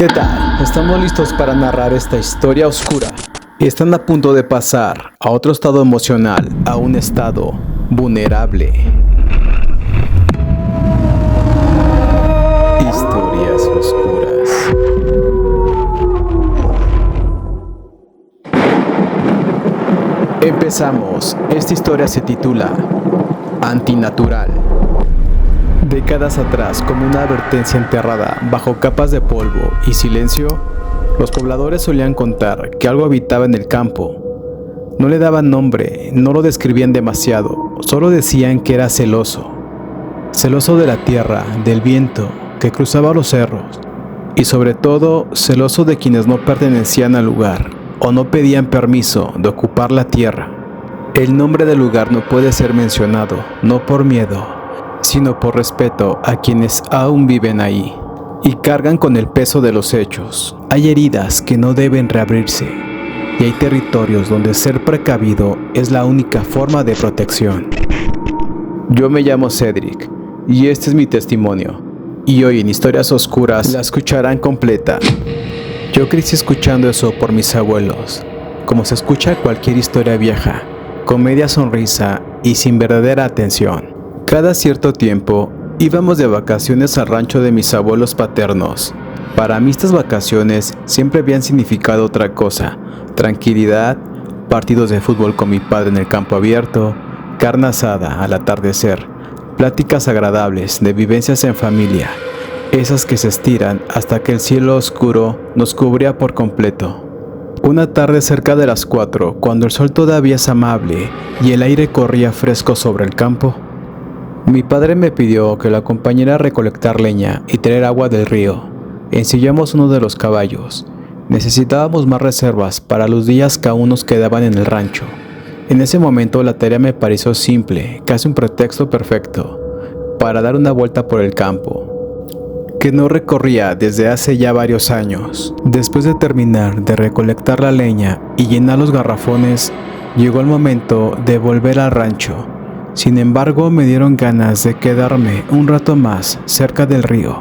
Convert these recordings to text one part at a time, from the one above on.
¿Qué tal? Estamos listos para narrar esta historia oscura. Están a punto de pasar a otro estado emocional, a un estado vulnerable. Historias oscuras. Empezamos. Esta historia se titula Antinatural. Décadas atrás, como una advertencia enterrada bajo capas de polvo y silencio, los pobladores solían contar que algo habitaba en el campo. No le daban nombre, no lo describían demasiado, solo decían que era celoso. Celoso de la tierra, del viento, que cruzaba los cerros, y sobre todo, celoso de quienes no pertenecían al lugar o no pedían permiso de ocupar la tierra. El nombre del lugar no puede ser mencionado, no por miedo, sino por respeto a quienes aún viven ahí y cargan con el peso de los hechos. Hay heridas que no deben reabrirse y hay territorios donde ser precavido es la única forma de protección. Yo me llamo Cedric y este es mi testimonio, y hoy en Historias Oscuras la escucharán completa. Yo crecí escuchando eso por mis abuelos, como se escucha cualquier historia vieja, con media sonrisa y sin verdadera atención. Cada cierto tiempo íbamos de vacaciones al rancho de mis abuelos paternos. Para mí estas vacaciones siempre habían significado otra cosa: tranquilidad, partidos de fútbol con mi padre en el campo abierto, carne asada al atardecer, pláticas agradables de vivencias en familia, esas que se estiran hasta que el cielo oscuro nos cubría por completo. Una tarde cerca de las 4, cuando el sol todavía es amable y el aire corría fresco sobre el campo, mi padre me pidió que lo acompañara a recolectar leña y traer agua del río. Ensillamos uno de los caballos. Necesitábamos más reservas para los días que aún nos quedaban en el rancho. En ese momento la tarea me pareció simple, casi un pretexto perfecto, para dar una vuelta por el campo, que no recorría desde hace ya varios años. Después de terminar de recolectar la leña y llenar los garrafones, llegó el momento de volver al rancho. Sin embargo, me dieron ganas de quedarme un rato más cerca del río,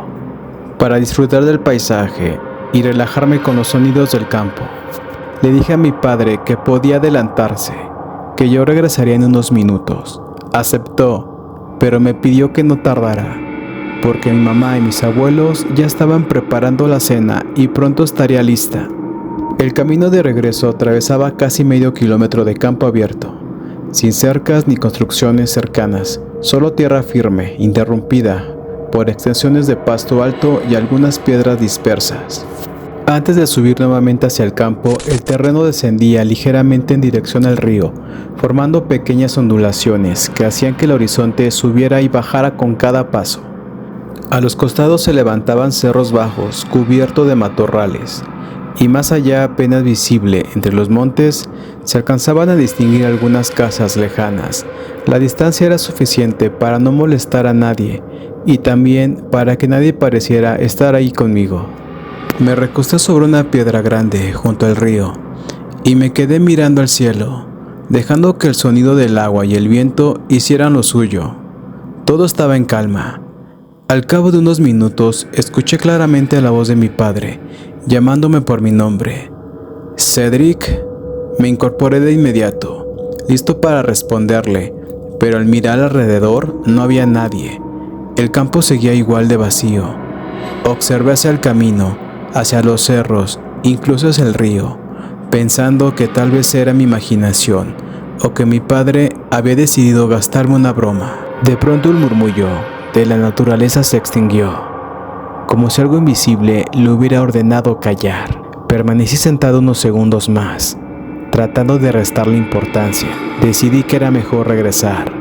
para disfrutar del paisaje y relajarme con los sonidos del campo. Le dije a mi padre que podía adelantarse, que yo regresaría en unos minutos. Aceptó, pero me pidió que no tardara, porque mi mamá y mis abuelos ya estaban preparando la cena y pronto estaría lista. El camino de regreso atravesaba casi medio kilómetro de campo abierto, sin cercas ni construcciones cercanas, solo tierra firme, interrumpida por extensiones de pasto alto y algunas piedras dispersas. Antes de subir nuevamente hacia el campo, el terreno descendía ligeramente en dirección al río, formando pequeñas ondulaciones que hacían que el horizonte subiera y bajara con cada paso. A los costados se levantaban cerros bajos, cubiertos de matorrales, y más allá, apenas visible entre los montes, se alcanzaban a distinguir algunas casas lejanas. La distancia era suficiente para no molestar a nadie y también para que nadie pareciera estar ahí conmigo. Me recosté sobre una piedra grande junto al río y me quedé mirando al cielo, dejando que el sonido del agua y el viento hicieran lo suyo. Todo estaba en calma. Al cabo de unos minutos, escuché claramente la voz de mi padre, llamándome por mi nombre. «Cedric». Me incorporé de inmediato, listo para responderle, pero al mirar alrededor no había nadie. El campo seguía igual de vacío. Observé hacia el camino, hacia los cerros, incluso hacia el río, pensando que tal vez era mi imaginación, o que mi padre había decidido gastarme una broma. De pronto el murmullo de la naturaleza se extinguió, como si algo invisible le hubiera ordenado callar. Permanecí sentado unos segundos más, tratando de restarle importancia. Decidí que era mejor regresar.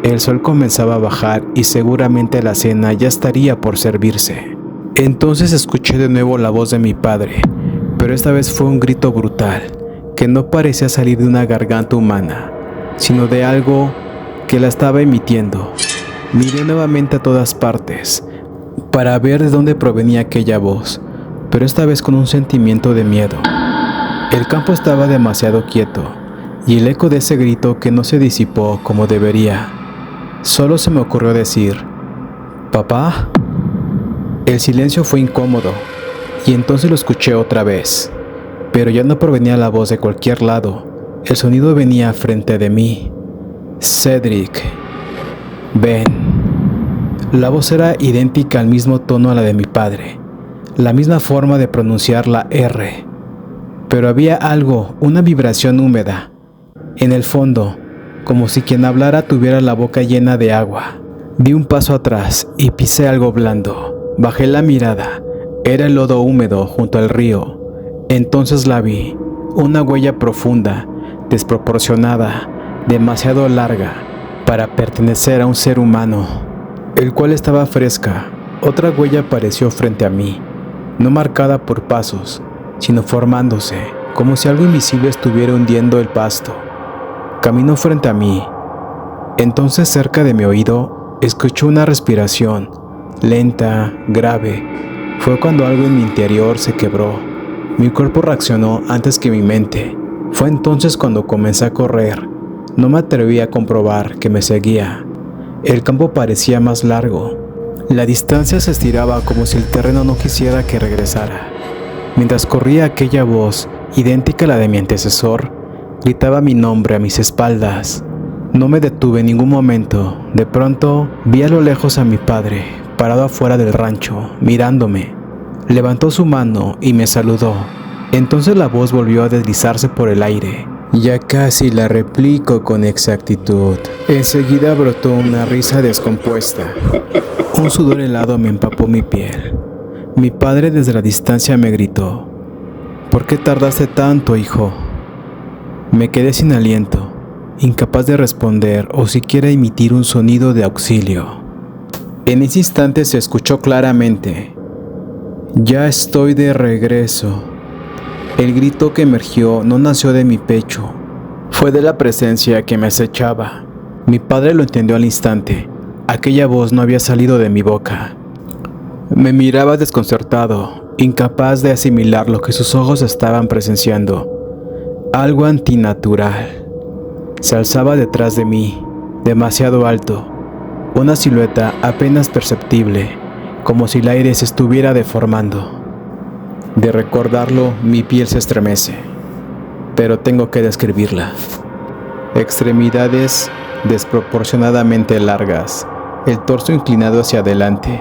El sol comenzaba a bajar y seguramente la cena ya estaría por servirse. Entonces escuché de nuevo la voz de mi padre, pero esta vez fue un grito brutal, que no parecía salir de una garganta humana, sino de algo que la estaba emitiendo. Miré nuevamente a todas partes, para ver de dónde provenía aquella voz, pero esta vez con un sentimiento de miedo. El campo estaba demasiado quieto, y el eco de ese grito que no se disipó como debería. Solo se me ocurrió decir: «¿Papá?». El silencio fue incómodo, y entonces lo escuché otra vez, pero ya no provenía la voz de cualquier lado. El sonido venía frente de mí. Cedric, ven. La voz era idéntica al mismo tono a la de mi padre, la misma forma de pronunciar la R, pero había algo, una vibración húmeda, en el fondo, como si quien hablara tuviera la boca llena de agua. Di un paso atrás y pisé algo blando. Bajé la mirada. Era el lodo húmedo junto al río. Entonces la vi, una huella profunda, desproporcionada, demasiado larga para pertenecer a un ser humano, el cual estaba fresca. Otra huella apareció frente a mí, no marcada por pasos, sino formándose, como si algo invisible estuviera hundiendo el pasto. Caminó frente a mí. Entonces, cerca de mi oído, escuché una respiración, lenta, grave. Fue cuando algo en mi interior se quebró. Mi cuerpo reaccionó antes que mi mente. Fue entonces cuando comencé a correr. No me atreví a comprobar que me seguía. El campo parecía más largo. La distancia se estiraba como si el terreno no quisiera que regresara. Mientras corría, aquella voz, idéntica a la de mi antecesor, gritaba mi nombre a mis espaldas. No me detuve en ningún momento. De pronto, vi a lo lejos a mi padre, parado afuera del rancho, mirándome. Levantó su mano y me saludó. Entonces la voz volvió a deslizarse por el aire. Ya casi la replico con exactitud. Enseguida brotó una risa descompuesta. Un sudor helado me empapó mi piel. Mi padre desde la distancia me gritó: ¿por qué tardaste tanto, hijo? Me quedé sin aliento, incapaz de responder o siquiera emitir un sonido de auxilio. En ese instante se escuchó claramente: ya estoy de regreso. El grito que emergió no nació de mi pecho, fue de la presencia que me acechaba. Mi padre lo entendió al instante. Aquella voz no había salido de mi boca. Me miraba desconcertado, incapaz de asimilar lo que sus ojos estaban presenciando. Algo antinatural se alzaba detrás de mí, demasiado alto, una silueta apenas perceptible, como si el aire se estuviera deformando. De recordarlo, mi piel se estremece, pero tengo que describirla. Extremidades desproporcionadamente largas, el torso inclinado hacia adelante,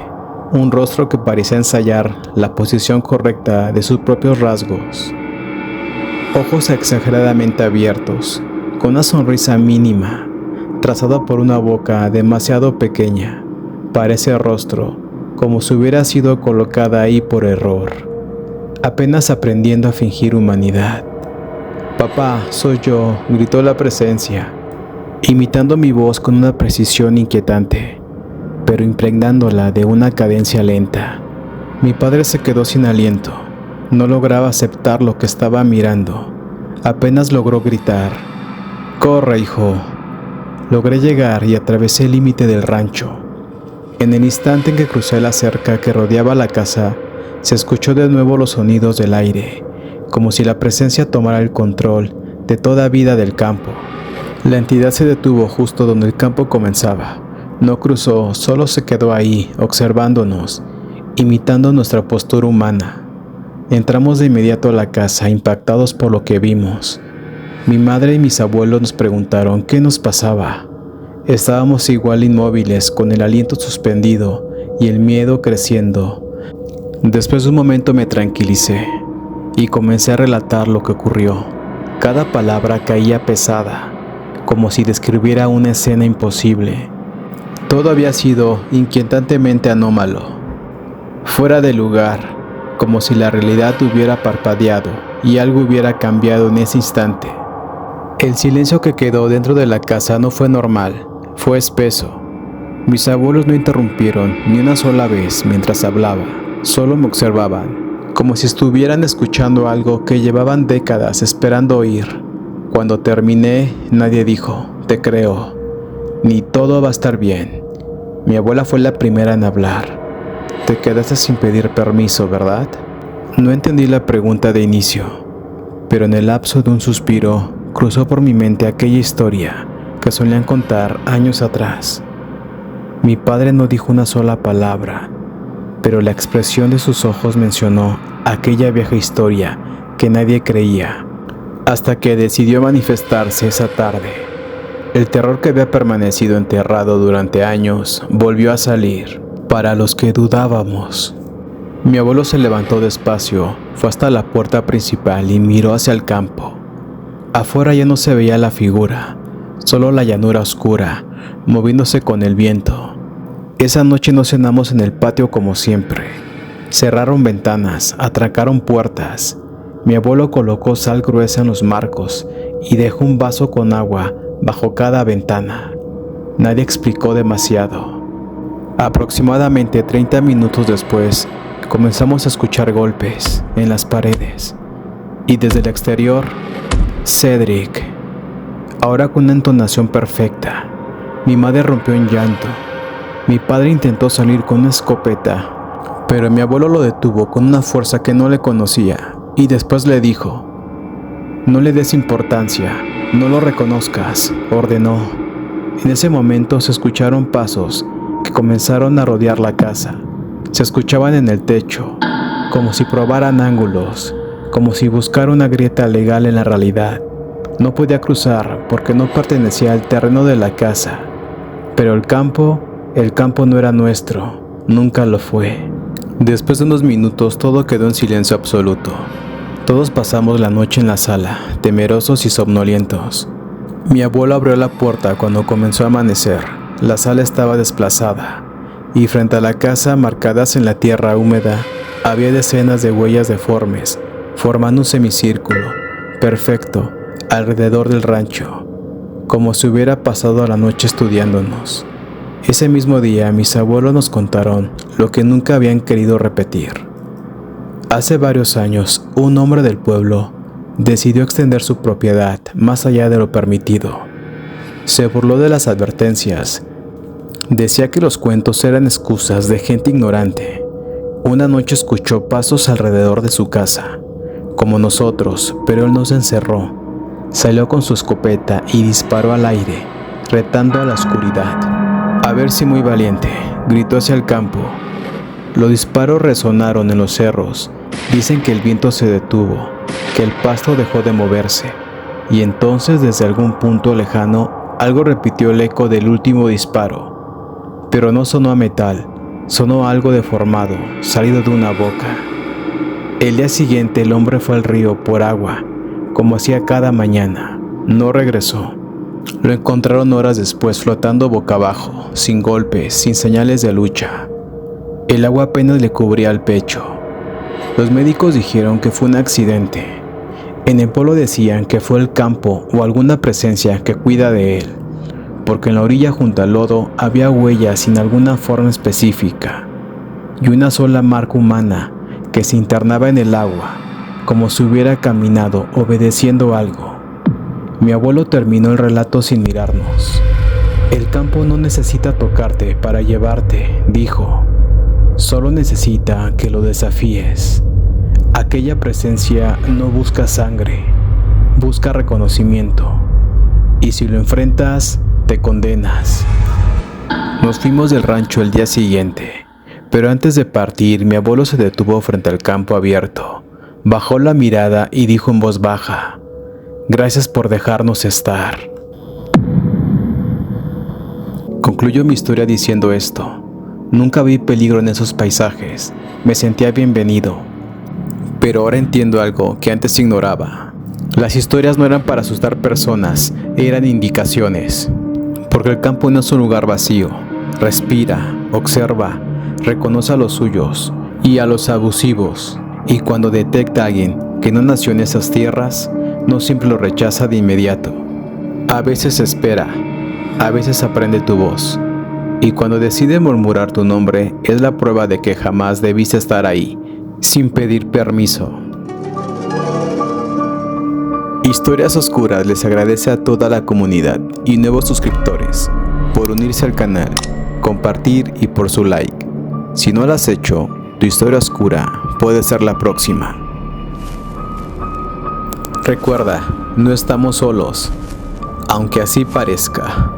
un rostro que parecía ensayar la posición correcta de sus propios rasgos, ojos exageradamente abiertos, con una sonrisa mínima, trazada por una boca demasiado pequeña. Parece rostro, como si hubiera sido colocada ahí por error, apenas aprendiendo a fingir humanidad. «Papá, soy yo», gritó la presencia, imitando mi voz con una precisión inquietante, pero impregnándola de una cadencia lenta. Mi padre se quedó sin aliento. No lograba aceptar lo que estaba mirando. Apenas logró gritar: «¡Corre, hijo!». Logré llegar y atravesé el límite del rancho. En el instante en que crucé la cerca que rodeaba la casa, se escuchó de nuevo los sonidos del aire, como si la presencia tomara el control de toda vida del campo. La entidad se detuvo justo donde el campo comenzaba. No cruzó, solo se quedó ahí, observándonos, imitando nuestra postura humana. Entramos de inmediato a la casa, impactados por lo que vimos. Mi madre y mis abuelos nos preguntaron qué nos pasaba. Estábamos igual inmóviles, con el aliento suspendido y el miedo creciendo. Después de un momento me tranquilicé y comencé a relatar lo que ocurrió. Cada palabra caía pesada, como si describiera una escena imposible. Todo había sido inquietantemente anómalo, fuera de lugar, como si la realidad hubiera parpadeado y algo hubiera cambiado en ese instante. El silencio que quedó dentro de la casa no fue normal, fue espeso. Mis abuelos no interrumpieron ni una sola vez mientras hablaba. Solo me observaban, como si estuvieran escuchando algo que llevaban décadas esperando oír. Cuando terminé, nadie dijo: «Te creo», ni «Todo va a estar bien». Mi abuela fue la primera en hablar. «Te quedaste sin pedir permiso, ¿verdad?». No entendí la pregunta de inicio, pero en el lapso de un suspiro cruzó por mi mente aquella historia que solían contar años atrás. Mi padre no dijo una sola palabra, pero la expresión de sus ojos mencionó aquella vieja historia que nadie creía, hasta que decidió manifestarse esa tarde. El terror que había permanecido enterrado durante años volvió a salir, para los que dudábamos. Mi abuelo se levantó despacio, fue hasta la puerta principal y miró hacia el campo. Afuera ya no se veía la figura, solo la llanura oscura, moviéndose con el viento. Esa noche no cenamos en el patio como siempre. Cerraron ventanas, atracaron puertas. Mi abuelo colocó sal gruesa en los marcos y dejó un vaso con agua bajo cada ventana. Nadie explicó demasiado. Aproximadamente 30 minutos después, comenzamos a escuchar golpes en las paredes. Y desde el exterior, Cedric, ahora con una entonación perfecta. Mi madre rompió en llanto. Mi padre intentó salir con una escopeta, pero mi abuelo lo detuvo con una fuerza que no le conocía y después le dijo: «No le des importancia, no lo reconozcas», ordenó. En ese momento se escucharon pasos que comenzaron a rodear la casa. Se escuchaban en el techo, como si probaran ángulos, como si buscara una grieta legal en la realidad. No podía cruzar porque no pertenecía al terreno de la casa, pero el campo no era nuestro, nunca lo fue. Después de unos minutos todo quedó en silencio absoluto. Todos pasamos la noche en la sala, temerosos y somnolientos. Mi abuelo abrió la puerta cuando comenzó a amanecer. La sala estaba desplazada, y frente a la casa, marcadas en la tierra húmeda, había decenas de huellas deformes, formando un semicírculo perfecto alrededor del rancho, como si hubiera pasado la noche estudiándonos. Ese mismo día mis abuelos nos contaron lo que nunca habían querido repetir. Hace varios años, un hombre del pueblo decidió extender su propiedad más allá de lo permitido. Se burló de las advertencias. Decía que los cuentos eran excusas de gente ignorante. Una noche escuchó pasos alrededor de su casa, como nosotros, pero él no se encerró. Salió con su escopeta y disparó al aire, retando a la oscuridad. «A ver si muy valiente», gritó hacia el campo. Los disparos resonaron en los cerros. Dicen que el viento se detuvo, que el pasto dejó de moverse, y entonces desde algún punto lejano algo repitió el eco del último disparo. Pero no sonó a metal, sonó algo deformado, salido de una boca. El día siguiente el hombre fue al río por agua, como hacía cada mañana. No regresó. Lo encontraron horas después flotando boca abajo, sin golpes, sin señales de lucha. El agua apenas le cubría el pecho. Los médicos dijeron que fue un accidente. En el pueblo decían que fue el campo o alguna presencia que cuida de él, porque en la orilla junto al lodo había huellas sin alguna forma específica, y una sola marca humana que se internaba en el agua, como si hubiera caminado obedeciendo algo. Mi abuelo terminó el relato sin mirarnos. «El campo no necesita tocarte para llevarte», dijo. «Solo necesita que lo desafíes. Aquella presencia no busca sangre, busca reconocimiento. Y si lo enfrentas, te condenas». Nos fuimos del rancho el día siguiente, pero antes de partir mi abuelo se detuvo frente al campo abierto, bajó la mirada y dijo en voz baja: «Gracias por dejarnos estar». Concluyo mi historia diciendo esto: nunca vi peligro en esos paisajes, me sentía bienvenido. Pero ahora entiendo algo que antes ignoraba. Las historias no eran para asustar personas, eran indicaciones. Porque el campo no es un lugar vacío. Respira, observa, reconoce a los suyos y a los abusivos. Y cuando detecta a alguien que no nació en esas tierras, no siempre lo rechaza de inmediato. A veces espera, a veces aprende tu voz. Y cuando decide murmurar tu nombre, es la prueba de que jamás debiste estar ahí, sin pedir permiso. Historias Oscuras les agradece a toda la comunidad y nuevos suscriptores por unirse al canal, compartir y por su like. Si no lo has hecho, tu historia oscura puede ser la próxima. Recuerda, no estamos solos, aunque así parezca.